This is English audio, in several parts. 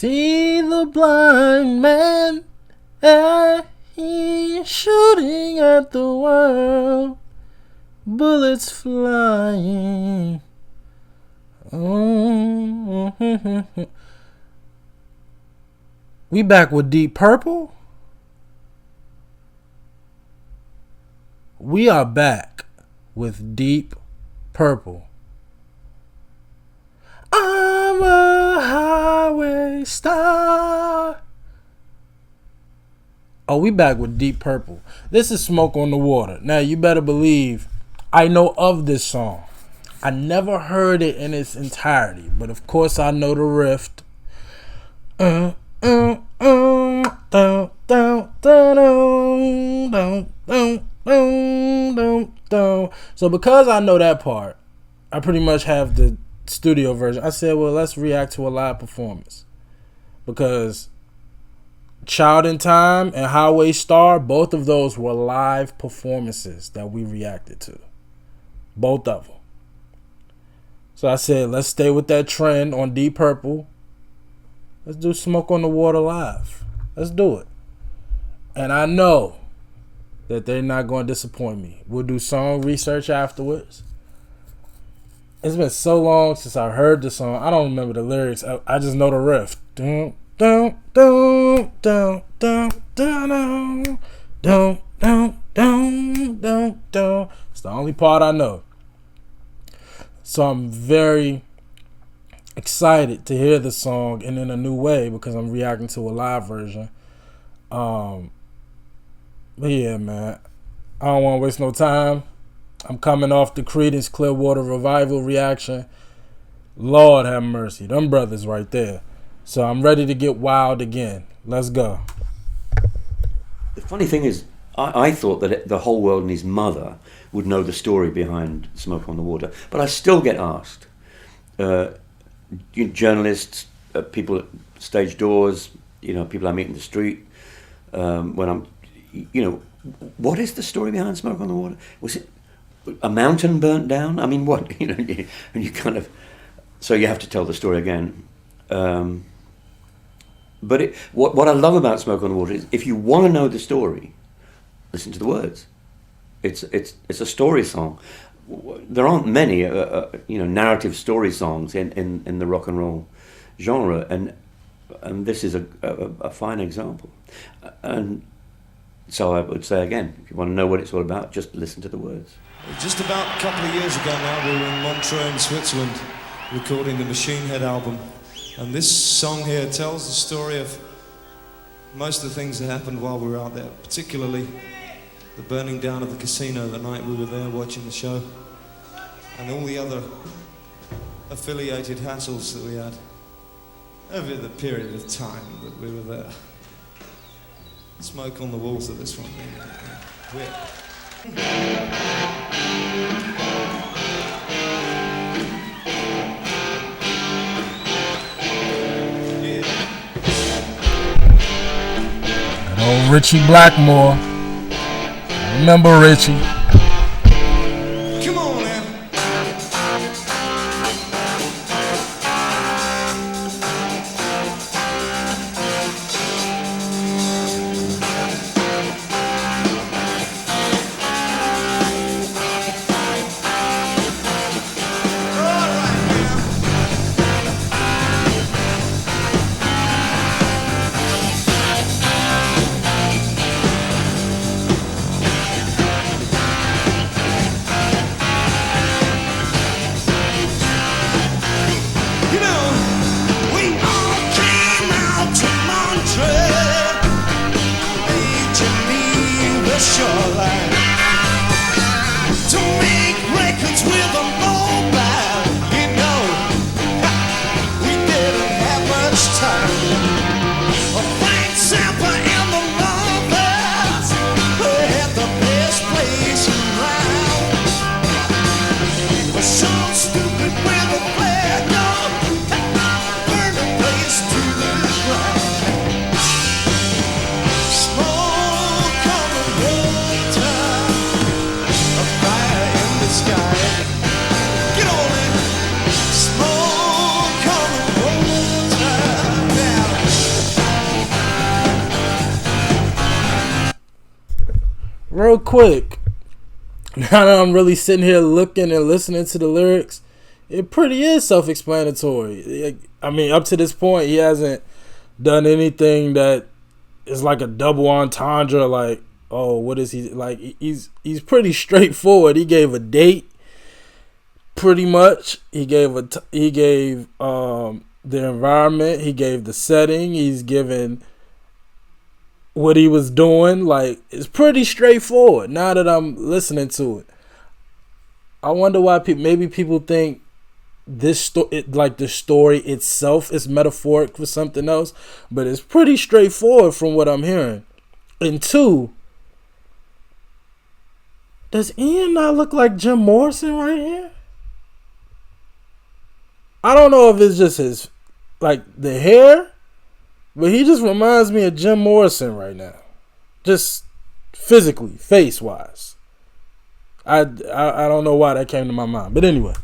See the blind man, he's shooting at the world, bullets flying. We back with Deep Purple. We are back with Deep Purple. I'm a highway star. Oh, we back with Deep Purple. This is Smoke on the Water. Now, you better believe I know of this song. I never heard it in its entirety, but of course I know the riff. So because I know that part, I pretty much have the studio version. I said, well, let's react to a live performance, because Child in Time and Highway Star, both of those were live performances that we reacted to. Both of them. So I said, let's stay with that trend on Deep Purple. Let's do Smoke on the Water live. Let's do it. And I know that they're not going to disappoint me. We'll do song research afterwards. It's been so long since I heard the song. I don't remember the lyrics. I just know the riff. Dun, dun, dun, dun, dun, dun, dun, dun, dun, dun, dun. It's the only part I know. So I'm very excited to hear the song and in a new way, because I'm reacting to a live version. But yeah, man, I don't want to waste no time. I'm coming off the Creedence Clearwater Revival reaction. Lord have mercy, them brothers right there. So I'm ready to get wild again. Let's go. The funny thing is, I thought that the whole world and his mother would know the story behind Smoke on the Water, but I still get asked. Journalists, people at stage doors, people I meet in the street, when I'm, what is the story behind Smoke on the Water? Was it a mountain burnt down? I mean, what? And you kind of, so you have to tell the story again. But what I love about Smoke on the Water is, if you want to know the story, listen to the words. It's a story song. There aren't many, narrative story songs in the rock and roll genre, and this is a fine example. And so I would say again, if you want to know what it's all about, just listen to the words. Just about a couple of years ago now, we were in Montreux in Switzerland recording the Machine Head album, and this song here tells the story of most of the things that happened while we were out there, particularly the burning down of the casino the night we were there watching the show, and all the other affiliated hassles that we had over the period of time that we were there. Smoke on the walls of this one. That old Richie Blackmore. Remember Richie? Come on now. real quick, now that I'm really sitting here looking and listening to the lyrics, it pretty is self-explanatory. I mean, up to this point, he hasn't done anything that is like a double entendre. Like, oh, what is he like? He's pretty straightforward. He gave a date, pretty much. He gave the environment. He gave the setting. He's given what he was doing. Like, it's pretty straightforward. Now that I'm listening to it, I wonder why people think the story itself is metaphoric for something else, but it's pretty straightforward from what I'm hearing. And two, does Ian not look like Jim Morrison right here? I don't know if it's just his, like, the hair, but he just reminds me of Jim Morrison right now. Just physically, face-wise. I don't know why that came to my mind. But anyway.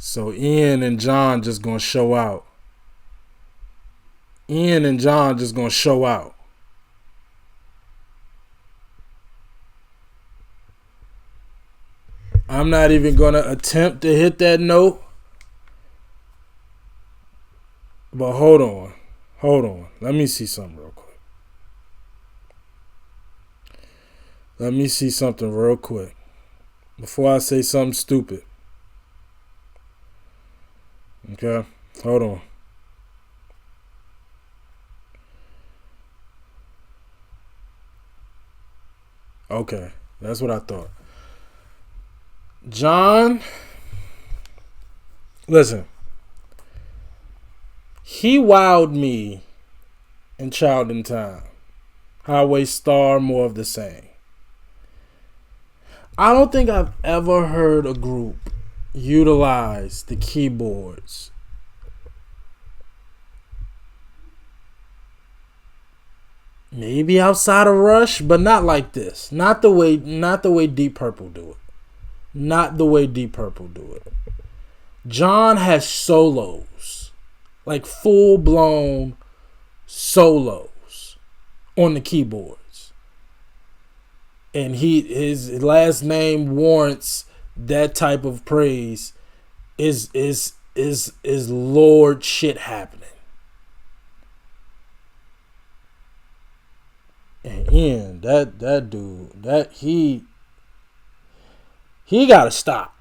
So Ian and John just gonna show out. Ian and John just gonna show out. I'm not even gonna attempt to hit that note. But hold on. Let me see something real quick. Before I say something stupid. Okay, hold on. Okay, that's what I thought. John, listen. He wowed me in Child in Time. Highway Star, more of the same. I don't think I've ever heard a group utilize the keyboards maybe outside of Rush, but not like this. Not the way Deep Purple do it. John has solos, like full blown solos on the keyboards, and his last name warrants that type of praise. Is Lord shit happening. And Ian, that dude, he gotta stop.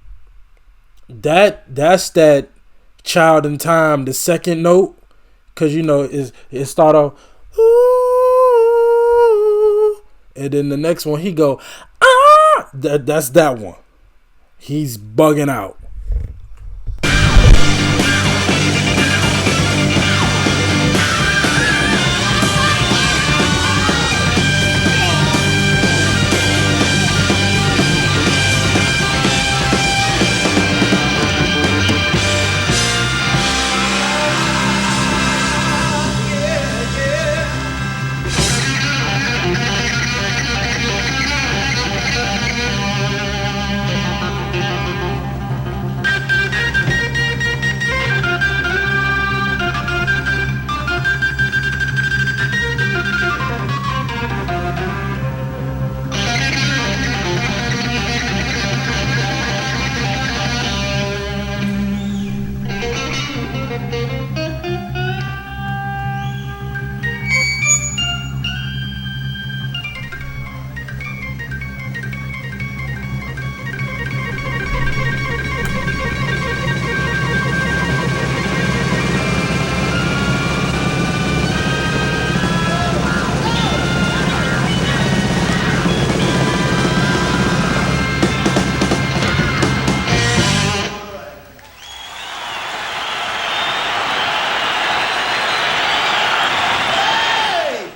That's that Child in Time, the second note, cause it start off, ooh, and then the next one he go, ah. That's that one. He's bugging out.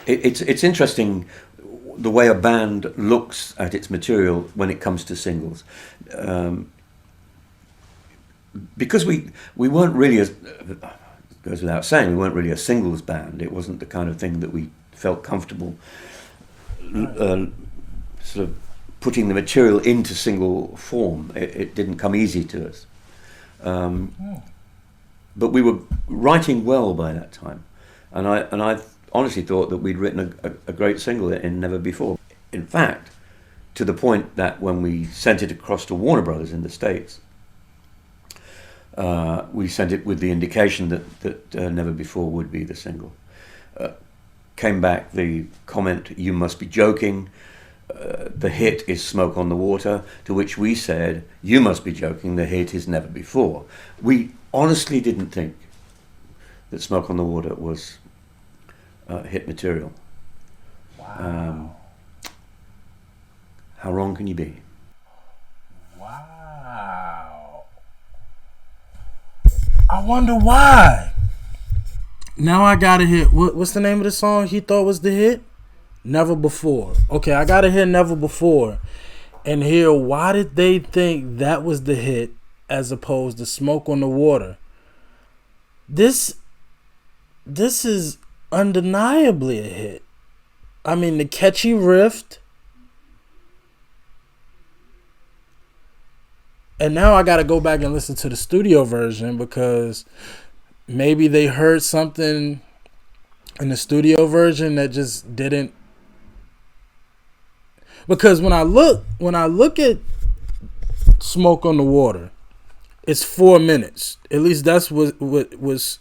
It's interesting the way a band looks at its material when it comes to singles, because we weren't really, as goes without saying, we weren't really a singles band. It wasn't the kind of thing that we felt comfortable sort of putting the material into single form. It didn't come easy to us, but we were writing well by that time, and I honestly thought that we'd written a great single in Never Before. In fact, to the point that when we sent it across to Warner Brothers in the States, we sent it with the indication that Never Before would be the single. Came back the comment, "You must be joking. The hit is Smoke on the Water," to which we said, "You must be joking, the hit is Never Before." We honestly didn't think that Smoke on the Water was hit material. Wow. How wrong can you be? Wow. I wonder why. Now I gotta hear, what's the name of the song he thought was the hit? Never Before. Okay, I gotta hear Never Before and hear why did they think that was the hit as opposed to Smoke on the Water. This is undeniably a hit. I mean, the catchy riff, and now I gotta go back and listen to the studio version because maybe they heard something in the studio version that just didn't. Because when I look at Smoke on the Water, it's 4 minutes. At least that's what was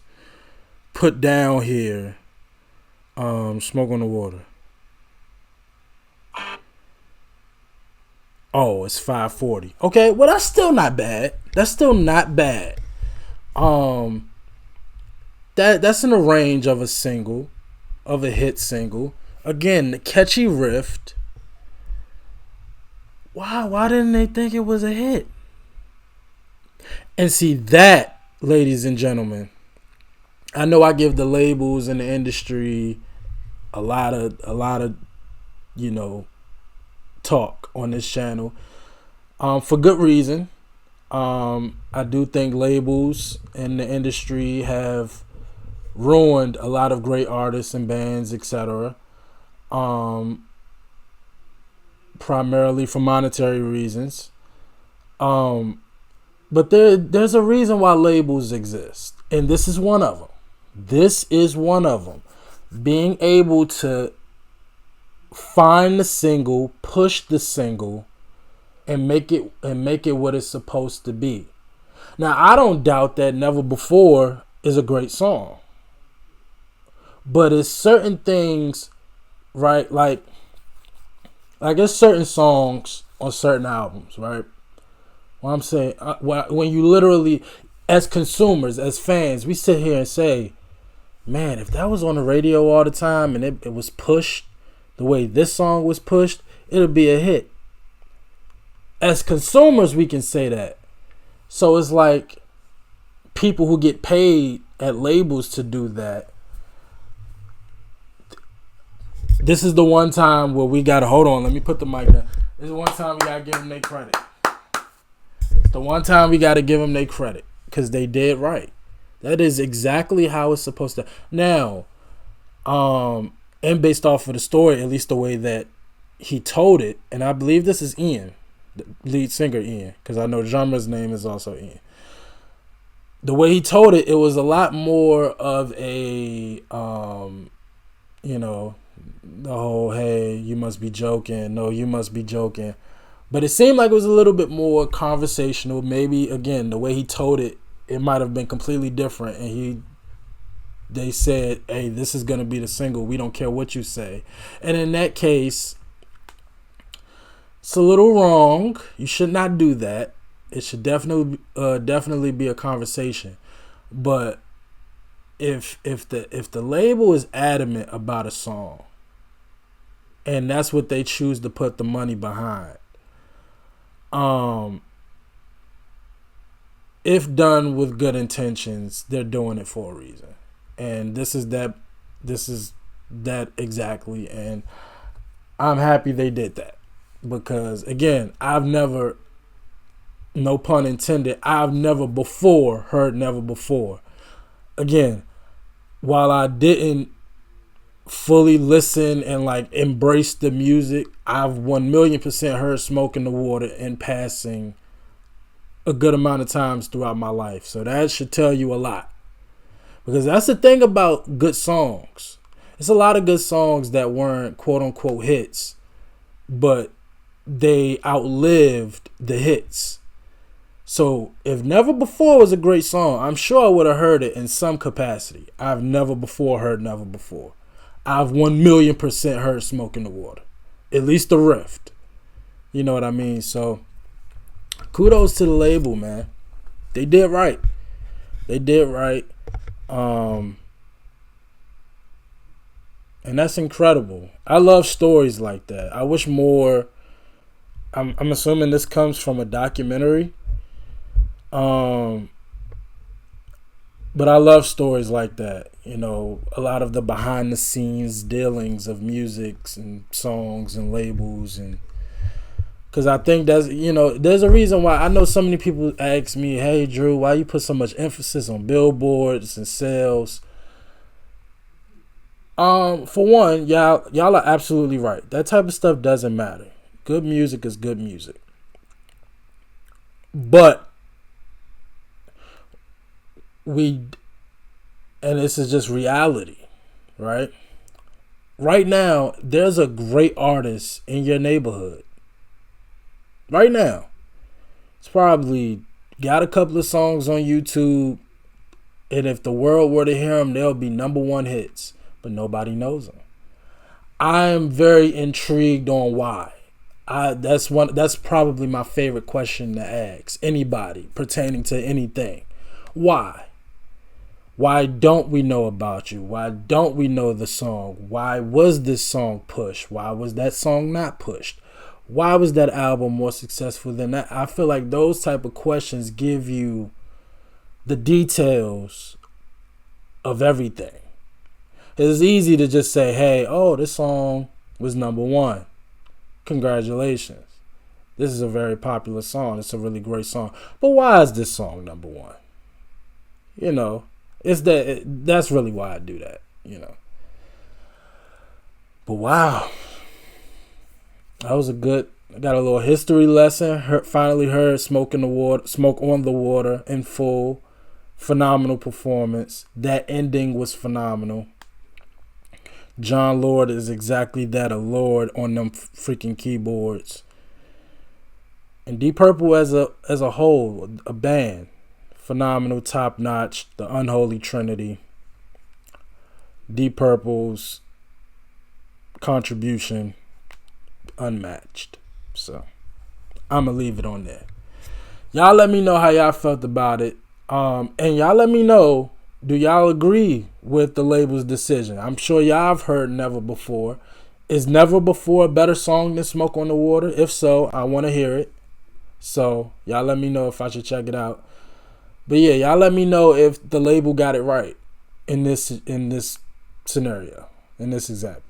put down here. Smoke on the Water. Oh, it's 5:40. Okay, well that's still not bad. That's in the range of a single, of a hit single. Again, the catchy riff. Why didn't they think it was a hit? And see that, ladies and gentlemen, I know I give the labels in the industry a lot of talk on this channel, for good reason. I do think labels in the industry have ruined a lot of great artists and bands, etc. Primarily for monetary reasons. But there's a reason why labels exist, and this is one of them. Being able to find the single, push the single, and make it what it's supposed to be. Now, I don't doubt that Never Before is a great song, but it's certain things, right? Like Like, there's certain songs on certain albums, right? What I'm saying, when you literally, as consumers, as fans, we sit here and say, man, if that was on the radio all the time and it was pushed the way this song was pushed, it'll be a hit. As consumers, we can say that. So it's like people who get paid at labels to do that. This is the one time where we gotta hold on. Let me put the mic down. This is the one time we gotta give them their credit. It's the one time we gotta give them their credit because they did right. That is exactly how it's supposed to. Now, and based off of the story, at least the way that he told it, and I believe this is Ian, the lead singer Ian, because I know drummer's name is also Ian. The way he told it, it was a lot more of a, the whole, hey, you must be joking. No, you must be joking. But it seemed like it was a little bit more conversational. Maybe, again, the way he told it, it might have been completely different. And they said, hey, this is going to be the single. We don't care what you say. And in that case, it's a little wrong. You should not do that. It should definitely be a conversation. But if the label is adamant about a song, and that's what they choose to put the money behind, if done with good intentions, they're doing it for a reason. And this is that exactly. And I'm happy they did that. Because, again, I've never, no pun intended, I've never before heard Never Before. Again, while I didn't fully listen and like embrace the music, I've 1,000,000% heard Smoke in the Water in passing a good amount of times throughout my life. So that should tell you a lot. Because that's the thing about good songs. It's a lot of good songs that weren't quote unquote hits, but they outlived the hits. So if Never Before was a great song, I'm sure I would have heard it in some capacity. I've never before heard Never Before. I've 1,000,000% heard Smoke in the Water. At least the riff. You know what I mean? So kudos to the label, man. They did right. They did right. And that's incredible. I love stories like that. I wish more. I'm assuming this comes from a documentary. But I love stories like that. You know, a lot of the behind the scenes dealings of musics and songs and labels, and because I think that's, there's a reason why I know so many people ask me, hey Drew, why you put so much emphasis on billboards and sales? For one, y'all are absolutely right. That type of stuff doesn't matter. Good music is good music. But and this is just reality, right? Right now, there's a great artist in your neighborhood. Right now. It's probably got a couple of songs on YouTube, and if the world were to hear them, they'll be #1 hits, but nobody knows them. I am very intrigued on why. That's probably my favorite question to ask anybody pertaining to anything. Why? Why don't we know about you? Why don't we know the song? Why was this song pushed? Why was that song not pushed? Why was that album more successful than that? I feel like those type of questions give you the details of everything. It's easy to just say, hey, this song was #1. Congratulations. This is a very popular song. It's a really great song. But why is this song #1? That's really why I do that, But wow. That was I got a little history lesson. Finally heard Smoke on the Water in full. Phenomenal performance. That ending was phenomenal. John Lord is exactly that, a lord on them freaking keyboards. And Deep Purple as a whole, a band, phenomenal, top notch, the unholy trinity. Deep Purple's contribution unmatched. So I'm gonna leave it on there. Y'all let me know how y'all felt about it. And y'all let me know, do y'all agree with the label's decision? I'm sure y'all have heard Never Before. Is Never Before a better song than Smoke on the Water? If so, I want to hear it. So y'all let me know if I should check it out. But yeah, y'all let me know if the label got it right in this scenario, in this example.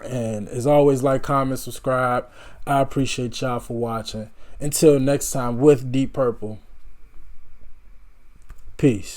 And as always, like, comment, subscribe. I appreciate y'all for watching. Until next time with Deep Purple. Peace.